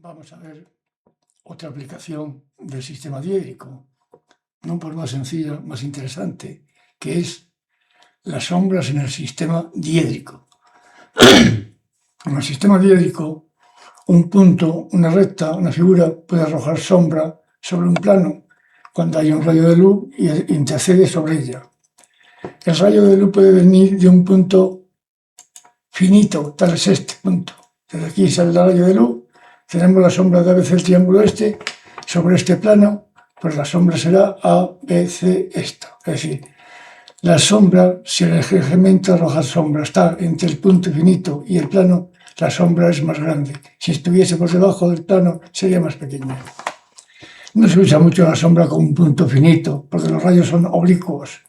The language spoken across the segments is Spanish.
Vamos a ver otra aplicación del sistema diédrico, no por más sencilla, más interesante, que es las sombras en el sistema diédrico. En el sistema diédrico, un punto, una recta, una figura puede arrojar sombra sobre un plano cuando hay un rayo de luz y intercede sobre ella. El rayo de luz puede venir de un punto finito, tal es este punto. Desde aquí sale el rayo de luz, tenemos la sombra de ABC, el triángulo este, sobre este plano, pues la sombra será ABC esta. Es decir, la sombra, si el elemento arrojar sombra está entre el punto finito y el plano, la sombra es más grande. Si estuviese por debajo del plano, sería más pequeña. No se usa mucho la sombra con un punto finito, porque los rayos son oblicuos.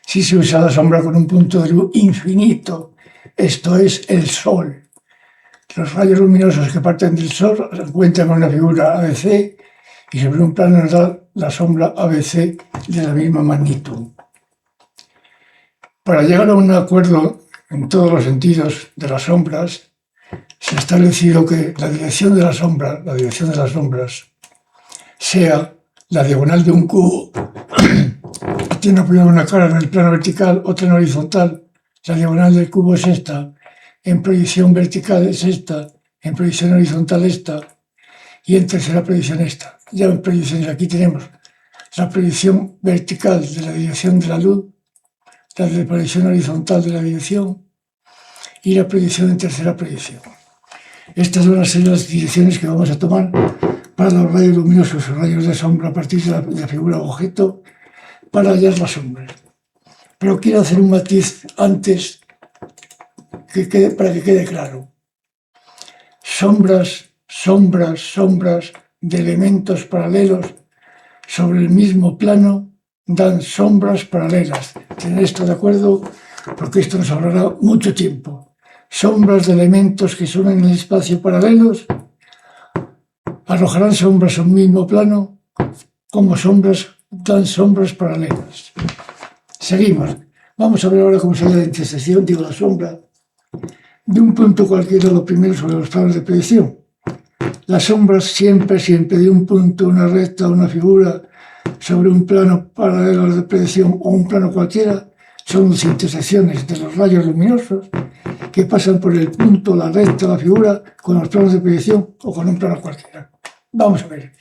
Sí se usa la sombra con un punto de luz infinito, esto es el Sol. Los rayos luminosos que parten del Sol se encuentran con una figura ABC y sobre un plano nos da la sombra ABC de la misma magnitud. Para llegar a un acuerdo en todos los sentidos de las sombras, se ha establecido que la dirección de las sombras, sea la diagonal de un cubo, tiene apoyada una cara en el plano vertical, otra en horizontal, la diagonal del cubo es esta, en proyección vertical es esta, en proyección horizontal esta, y en tercera proyección esta. Ya en proyecciones aquí tenemos la proyección vertical de la dirección de la luz, la de proyección horizontal de la dirección y la proyección en tercera proyección. Estas van a ser las direcciones que vamos a tomar para los rayos luminosos o rayos de sombra a partir de la figura objeto para hallar la sombra. Pero quiero hacer un matiz antes para que quede claro. Sombras de elementos paralelos sobre el mismo plano dan sombras paralelas. Tener esto de acuerdo porque esto nos ahorrará mucho tiempo. Sombras de elementos que son en el espacio paralelos arrojarán sombras a un mismo plano como dan sombras paralelas. Seguimos. Vamos a ver ahora cómo sale la intersección, la sombra, de un punto cualquiera, lo primero sobre los planos de proyección. Las sombras siempre de un punto, una recta, una figura, sobre un plano paralelo de proyección o un plano cualquiera, son las intersecciones de los rayos luminosos que pasan por el punto, la recta, la figura, con los planos de proyección o con un plano cualquiera. Vamos a ver.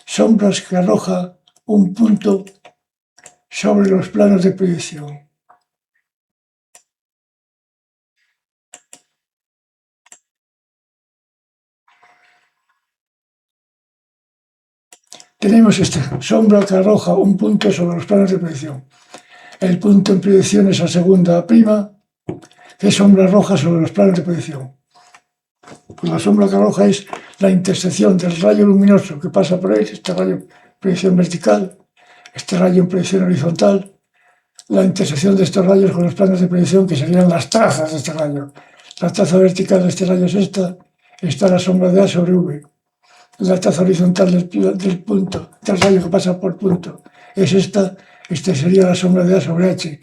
Sombras que arroja un punto sobre los planos de proyección. Tenemos esta sombra que arroja un punto sobre los planos de proyección. El punto en proyección es la segunda prima, que es sombra roja sobre los planos de proyección. Pues la sombra que arroja es la intersección del rayo luminoso que pasa por él, este rayo en proyección vertical, este rayo en proyección horizontal, la intersección de estos rayos con los planos de proyección que serían las trazas de este rayo. La traza vertical de este rayo es esta, está la sombra de A sobre V. La traza horizontal del punto, del rayo que pasa por punto, es esta sería la sombra de A sobre H.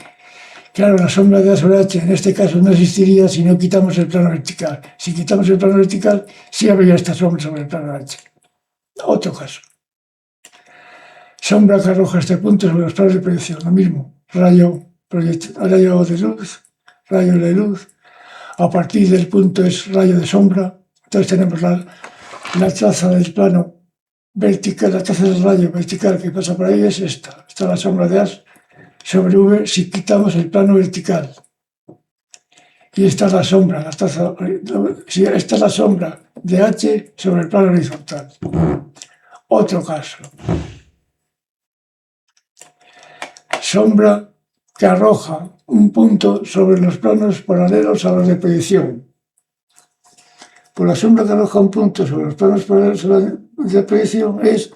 Claro, la sombra de A sobre H en este caso no existiría si no quitamos el plano vertical. Si quitamos el plano vertical, sí habría esta sombra sobre el plano H. Otro caso. Sombra que arroja este punto sobre los planos de proyección, lo mismo. Rayo de luz, a partir del punto es rayo de sombra. Entonces tenemos la traza del plano vertical, la traza del rayo vertical que pasa por ahí es esta. Esta es la sombra de A sobre V si quitamos el plano vertical. Y esta es la sombra, esta es la sombra de H sobre el plano horizontal. Otro caso. Sombra que arroja un punto sobre los planos paralelos a los de proyección. Pues la sombra que arroja un punto sobre los planos paralelos a los de proyección es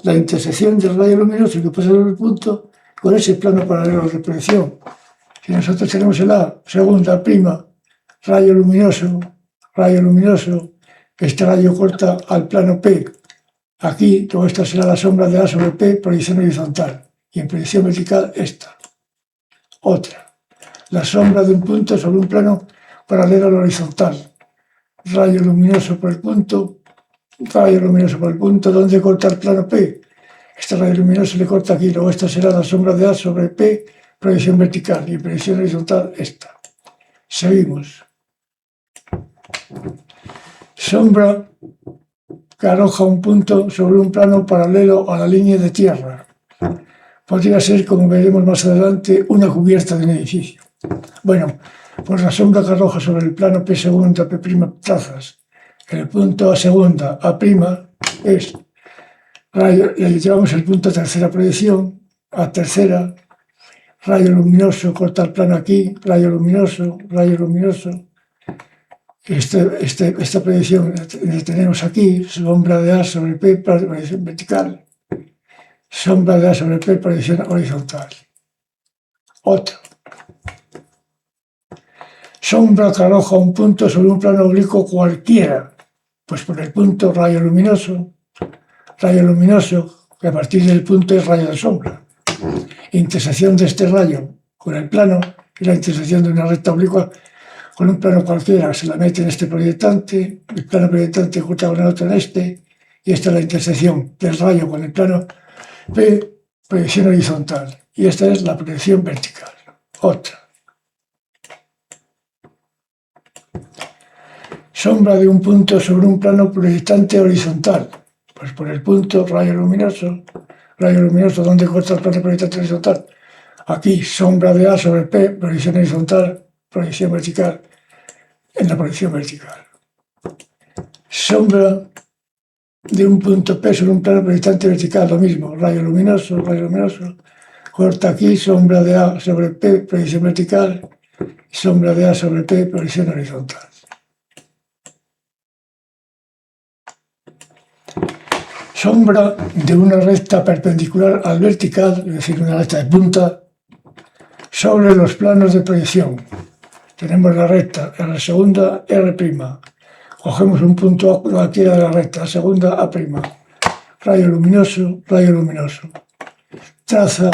la intersección del rayo luminoso que pasa sobre el punto con ese plano paralelo de proyección. Si nosotros tenemos el A, segunda prima, rayo luminoso, este rayo corta al plano P. Aquí, luego esta será la sombra de A sobre P, proyección horizontal. Y en proyección vertical, esta. Otra. La sombra de un punto sobre un plano paralelo al horizontal. Rayo luminoso por el punto, rayo luminoso por el punto donde corta el plano P. Este rayo luminoso le corta aquí, luego esta será la sombra de A sobre P, proyección vertical, y proyección horizontal esta. Seguimos. Sombra que arroja un punto sobre un plano paralelo a la línea de tierra. Podría ser, como veremos más adelante, una cubierta de un edificio. Bueno, pues la sombra que arroja sobre el plano P segunda, P' trazas, en el punto A segunda, A' es rayo, le llevamos el punto a tercera proyección, a tercera, rayo luminoso, corta el plano aquí, rayo luminoso, esta proyección la tenemos aquí, sombra de A sobre P, proyección vertical, sombra de A sobre P, proyección horizontal. Otro. Sombra que arroja un punto sobre un plano oblicuo cualquiera, pues por el punto rayo luminoso, que a partir del punto es rayo de sombra. Intersección de este rayo con el plano y la intersección de una recta oblicua con un plano cualquiera, se la mete en este proyectante, el plano proyectante junto con el otro en este, y esta es la intersección del rayo con el plano P, proyección horizontal, y esta es la proyección vertical. Otra. Sombra de un punto sobre un plano proyectante horizontal, pues por el punto rayo luminoso, donde corta el plano proyectante horizontal. Aquí, sombra de A sobre P, proyección horizontal, proyección vertical, en la proyección vertical. Sombra de un punto P sobre un plano proyectante vertical, lo mismo, rayo luminoso, corta aquí, sombra de A sobre P, proyección vertical, sombra de A sobre P, proyección horizontal. Sombra de una recta perpendicular al vertical, es decir, una recta de punta, sobre los planos de proyección. Tenemos la recta, la segunda R'. Cogemos un punto A cualquiera de la recta, la segunda A'. Rayo luminoso. Traza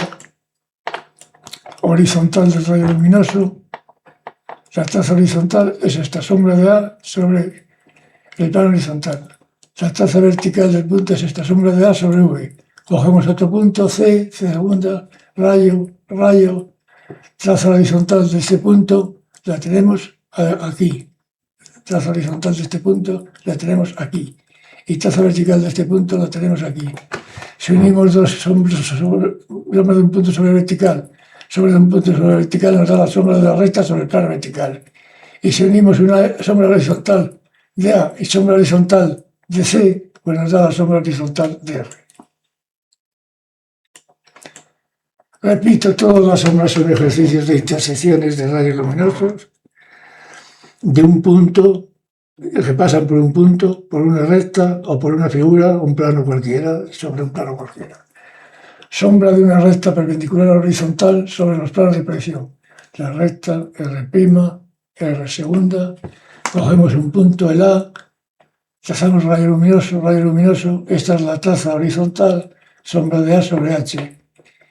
horizontal del rayo luminoso. La traza horizontal es esta, sombra de A sobre el plano horizontal. La traza vertical del punto es esta, sombra de A sobre V. Cogemos otro punto, C segunda, rayo. Traza horizontal de este punto, la tenemos aquí. Traza horizontal de este punto, la tenemos aquí. Y traza vertical de este punto, la tenemos aquí. Si unimos dos sombras de un punto sobre vertical, nos da la sombra de la recta sobre el plano vertical. Y si unimos una sombra horizontal de A y sombra horizontal de C, pues nos da la sombra horizontal de R. Repito, todas las sombras son ejercicios de intersecciones de rayos luminosos de un punto, que pasan por un punto, por una recta o por una figura, un plano cualquiera, sobre un plano cualquiera. Sombra de una recta perpendicular horizontal sobre los planos de proyección. La recta R', R segunda, cogemos un punto, el A, trazamos rayo luminoso, esta es la traza horizontal, sombra de A sobre H.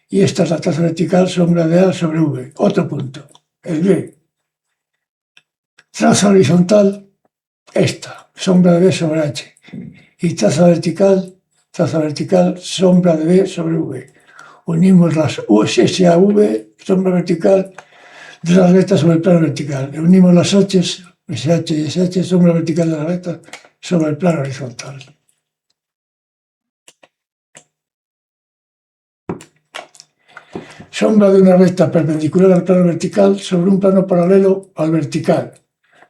Y esta es la traza vertical, sombra de A sobre V. Otro punto, el B. Traza horizontal, esta, sombra de B sobre H. Y traza vertical, sombra de B sobre V. Unimos las SAV, sombra vertical, de la recta sobre el plano vertical. Unimos las H, SH y SH, sombra vertical de la recta sobre el plano horizontal. Sombra de una recta perpendicular al plano vertical sobre un plano paralelo al vertical.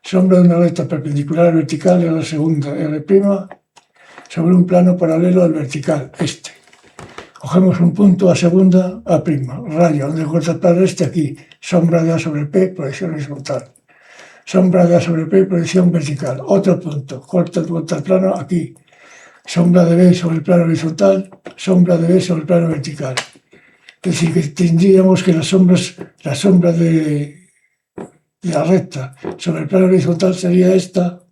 Sombra de una recta perpendicular al vertical en la segunda R', sobre un plano paralelo al vertical, este. Cogemos un punto A segunda, A', rayo, donde corta el plano este aquí, sombra de A sobre P, proyección horizontal. Sombra de A sobre P, proyección vertical. Otro punto, corta el plano aquí, sombra de B sobre el plano horizontal, sombra de B sobre el plano vertical. Es decir, que tendríamos que la sombra de la recta sobre el plano horizontal sería esta,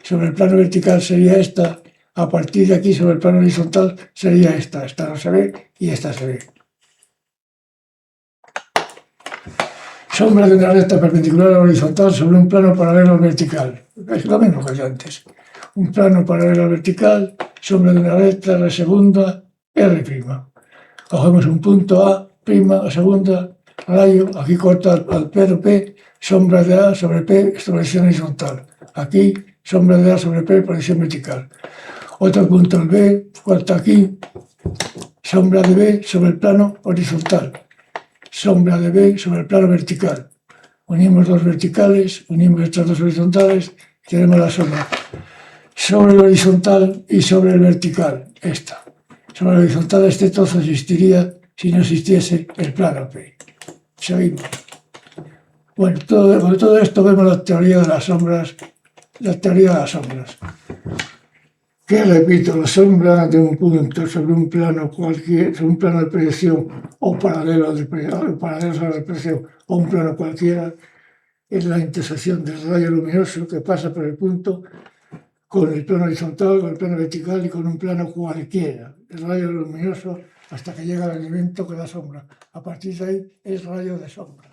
sobre el plano vertical sería esta, a partir de aquí sobre el plano horizontal sería esta no se ve y esta se ve. Sombra de una recta perpendicular al horizontal sobre un plano paralelo al vertical. Es lo mismo que antes. un plano paralelo al vertical, sombra de una recta, la segunda, R'. Cogemos un punto A', a segunda, rayo, aquí corta al P, sombra de A sobre P, proyección horizontal. Aquí, sombra de A sobre P, proyección vertical. Otro punto, el B, corta aquí, sombra de B sobre el plano horizontal. Sombra de B sobre el plano vertical. Unimos dos verticales, unimos estas dos horizontales, y tenemos la sombra sobre el horizontal y sobre el vertical, esta. Sobre el horizontal este trozo existiría si no existiese el plano P. Seguimos. Bueno, con todo esto vemos la teoría de las sombras, que repito, la sombra de un punto sobre un plano cualquier, sobre un plano de proyección o paralelo a la proyección o un plano cualquiera, es la intersección del rayo luminoso que pasa por el punto con el plano horizontal, con el plano vertical y con un plano cualquiera. El rayo luminoso hasta que llega al elemento que da sombra. A partir de ahí es rayo de sombra.